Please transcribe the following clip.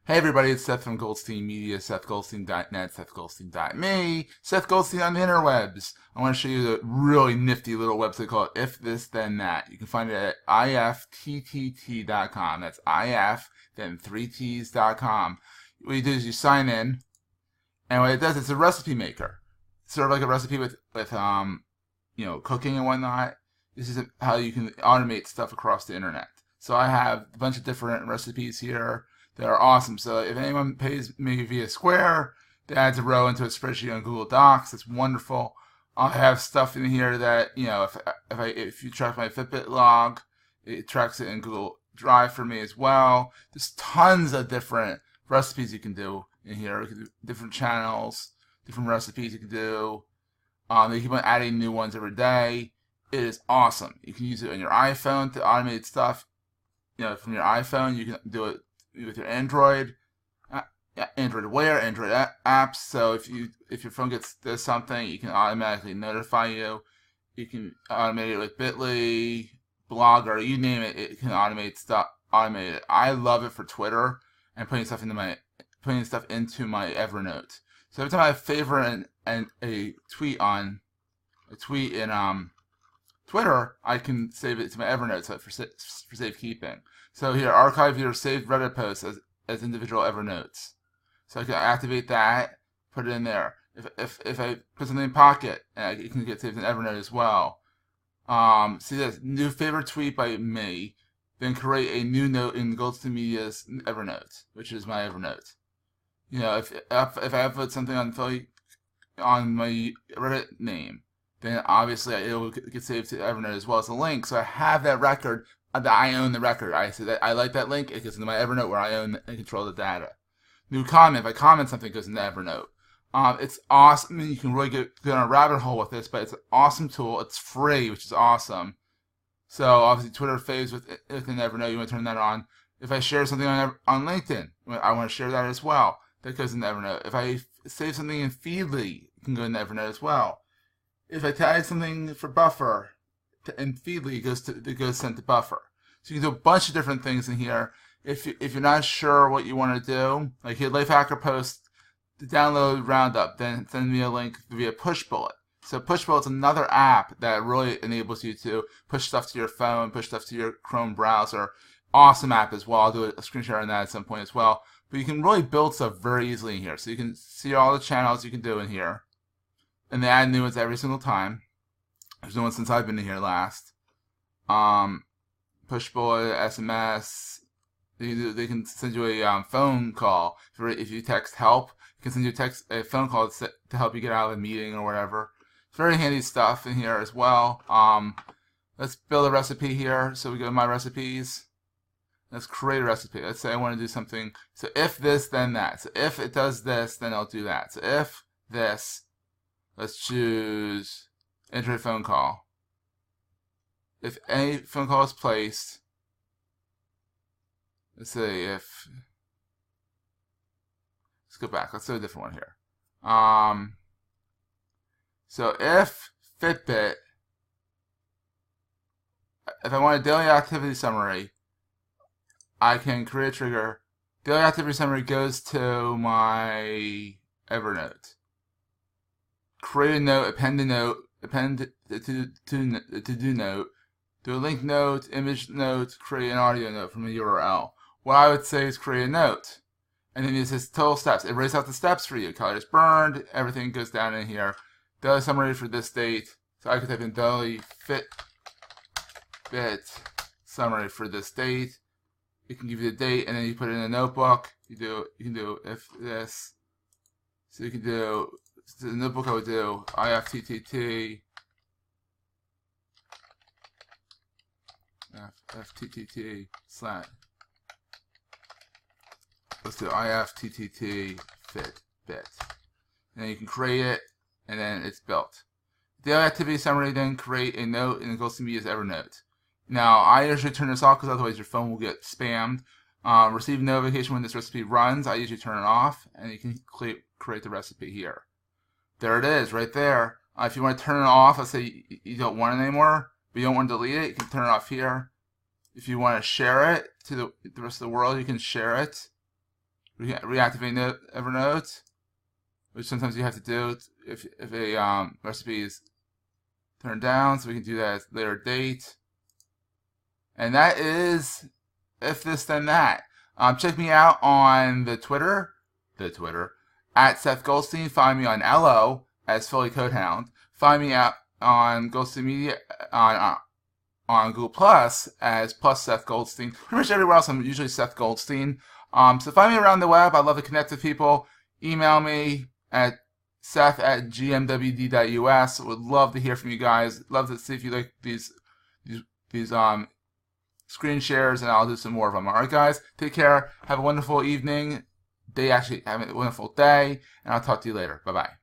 Hey everybody, it's Seth from Goldstein Media, SethGoldstein.net, SethGoldstein.me, Seth Goldstein on the interwebs. I want to show you a really nifty little website called If This Then That. You can find it at IFTTT.com. That's IF, then 3Ts.com. What you do is you sign in, and what it does, it's a recipe maker. It's sort of like a recipe with cooking and whatnot. This is how you can automate stuff across the internet. So I have a bunch of different recipes here that are awesome. So if anyone pays me via Square, that adds a row into a spreadsheet on Google Docs. It's wonderful. I have stuff in here that, if you track my Fitbit log, it tracks it in Google Drive for me as well. There's tons of different recipes you can do in here. You can do different channels, different recipes you can do. They keep on adding new ones every day. It is awesome. You can use it on your iPhone to automate stuff. From your iPhone, you can do it with your Android, Android Wear, Android apps. So if your phone does something, you can automatically notify you. You can automate it with Bitly, Blogger, you name it. It can automate stuff. Automate it. I love it for Twitter and putting stuff into my Evernote. So every time I favorite and a tweet in Twitter, I can save it to my Evernote for safekeeping. So here, archive your saved Reddit posts as individual Evernotes. So I can activate that, put it in there. If I put something in Pocket, it can get saved in Evernote as well. See this, new favorite tweet by me, then create a new note in Goldstein Media's Evernote, which is my Evernote. If I upload something on my Reddit name, then obviously it will get saved to Evernote as well as a link. So I have that record, that I own the record. I say that I like that link, it goes into my Evernote where I own and control the data. New comment, if I comment something, it goes into Evernote. It's awesome. You can really get on a rabbit hole with this, but it's an awesome tool. It's free, which is awesome. So obviously Twitter faves within Evernote. You want to turn that on. If I share something on LinkedIn, I want to share that as well. That goes into Evernote. If I save something in Feedly, it can go into Evernote as well. If I tag something for Buffer in Feedly, it goes sent to Buffer. So you can do a bunch of different things in here. If you're not sure what you want to do, like here, Lifehacker post the download roundup, then send me a link via Pushbullet. So Pushbullet's another app that really enables you to push stuff to your phone, push stuff to your Chrome browser. Awesome app as well. I'll do a screen share on that at some point as well. But you can really build stuff very easily in here. So you can see all the channels you can do in here. And they add new ones every single time. There's no one since I've been in here last. Pushbullet, SMS. They can send you a phone call. If you text help, it can send you a phone call to help you get out of the meeting or whatever. It's very handy stuff in here as well. Let's build a recipe here. So we go to my recipes. Let's create a recipe. Let's say I want to do something. So if this, then that. So if it does this, then I'll do that. So if this, let's choose enter a phone call. If any phone call is placed, let's say let's go back. Let's do a different one here. So if Fitbit, if I want a daily activity summary, I can create a trigger. Daily activity summary goes to my Evernote. Create a note, append a note, append the to-do note, do a link note, image note, create an audio note from a URL. What I would say is create a note. And then it says total steps. It writes out the steps for you. Color is burned, everything goes down in here. Daily summary for this date. So I could type in daily Fitbit summary for this date. It can give you the date, and then you put it in a notebook. You can do if this. So you can do the notebook. I would do IFTTT /. Let's do IFTTT Fitbit, and then you can create it, and then it's built. Daily activity summary. Then create a note in the Goldstein Media's Evernote. Now, I usually turn this off because otherwise your phone will get spammed. Receive notification when this recipe runs. I usually turn it off, and you can create the recipe here. There it is, right there. If you want to turn it off, let's say you don't want it anymore, but you don't want to delete it, you can turn it off here. If you want to share it to the rest of the world, you can share it reactivate Evernote, which sometimes you have to do if a recipe is turned down. So we can do that at a later date. And that is if this then that. Check me out on the Twitter at Seth Goldstein. Find me on LO as Philly Codehound. Find me out on Goldstein Media on Google Plus as plus Seth Goldstein. Pretty much everywhere else I'm usually Seth Goldstein. So find me around the web. I love to connect with people. Email me at seth@gmwd.us. Would love to hear from you guys. Love to see if you like these screen shares, and I'll do some more of them. All right, guys. Take care. Have a wonderful evening. Have a wonderful day, and I'll talk to you later. Bye-bye.